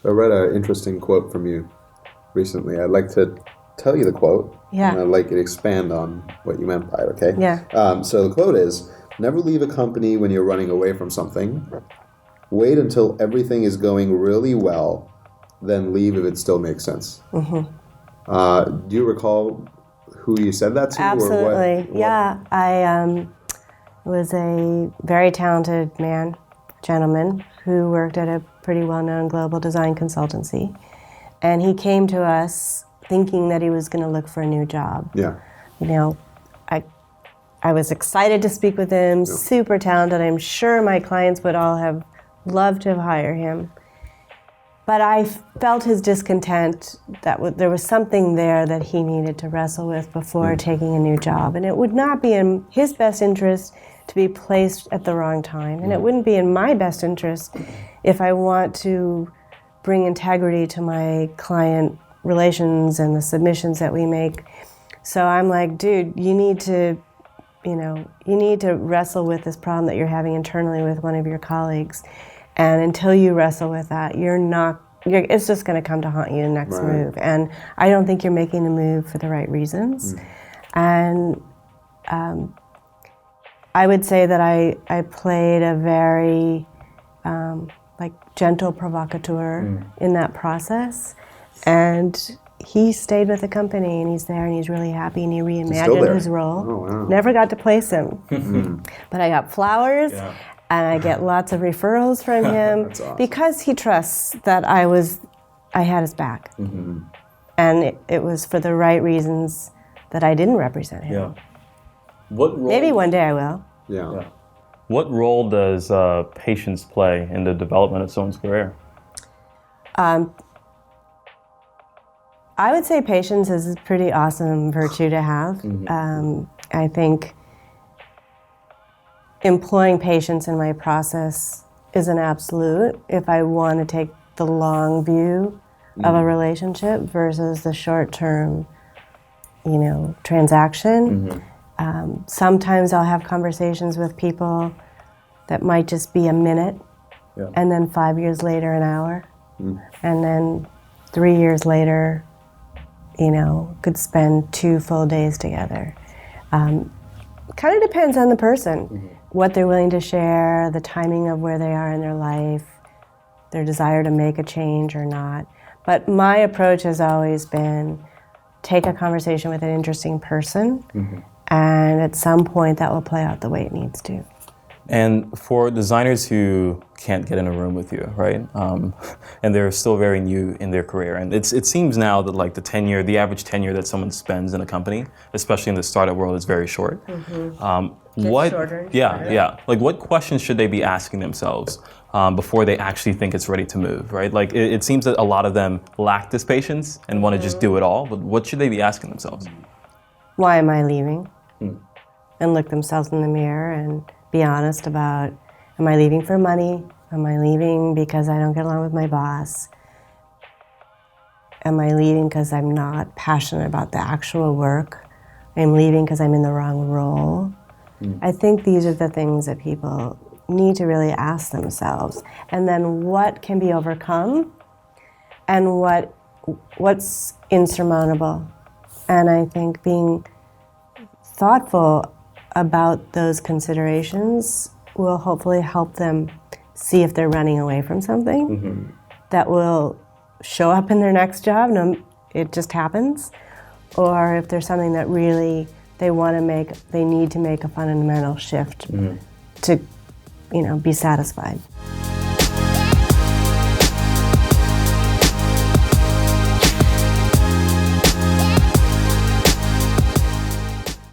I read an interesting quote from you recently. I'd like to tell you the quote. Yeah. And I'd like you to expand on what you meant by it, okay? Yeah. So the quote is, never leave a company when you're running away from something. Wait until everything is going really well, then leave if it still makes sense. Mm-hmm. Do you recall who you said that to? Absolutely. Or what? Yeah. I was a very talented gentleman, who worked at a pretty well-known global design consultancy. And he came to us thinking that he was going to look for a new job. Yeah. You know, I was excited to speak with him, super talented. I'm sure my clients would all have loved to hire him. But I felt his discontent, that there was something there that he needed to wrestle with before taking a new job. And it would not be in his best interest to be placed at the wrong time. And it wouldn't be in my best interest if I want to bring integrity to my client relations and the submissions that we make. So I'm like, dude, you need to wrestle with this problem that you're having internally with one of your colleagues. And until you wrestle with that, it's just going to come to haunt you in the next move. And I don't think you're making the move for the right reasons. And I would say that I played a very gentle provocateur in that process. And he stayed with the company, and he's there, and he's really happy, and he reimagined his role. Oh, wow. Never got to place him. But I got flowers. Yeah. And I get lots of referrals from him. That's awesome. Because he trusts that I had his back. Mm-hmm. And it was for the right reasons that I didn't represent him. Yeah. What role, maybe one day I will. Yeah. What role does patience play in the development of someone's career? I would say patience is a pretty awesome virtue to have. Mm-hmm. I think employing patience in my process is an absolute if I want to take the long view of a relationship versus the short-term, transaction. Mm-hmm. Sometimes I'll have conversations with people that might just be a minute, and then 5 years later, an hour, and then 3 years later, could spend 2 full days together. Kind of depends on the person, what they're willing to share, the timing of where they are in their life, their desire to make a change or not. But my approach has always been take a conversation with an interesting person, and at some point that will play out the way it needs to. And for designers who can't get in a room with you, right? And they're still very new in their career, and it seems now that the average tenure that someone spends in a company, especially in the startup world, is very short. Shorter. Yeah. What questions should they be asking themselves before they actually think it's ready to move, right? It seems that a lot of them lack this patience and want to just do it all, but what should they be asking themselves? Why am I leaving? And look themselves in the mirror and be honest about, am I leaving for money? Am I leaving because I don't get along with my boss? Am I leaving because I'm not passionate about the actual work? I'm leaving because I'm in the wrong role? I think these are the things that people need to really ask themselves. And then what can be overcome and what's insurmountable. And I think being thoughtful about those considerations will hopefully help them see if they're running away from something that will show up in their next job. No, it just happens. Or if there's something that really they need to make a fundamental shift to, be satisfied.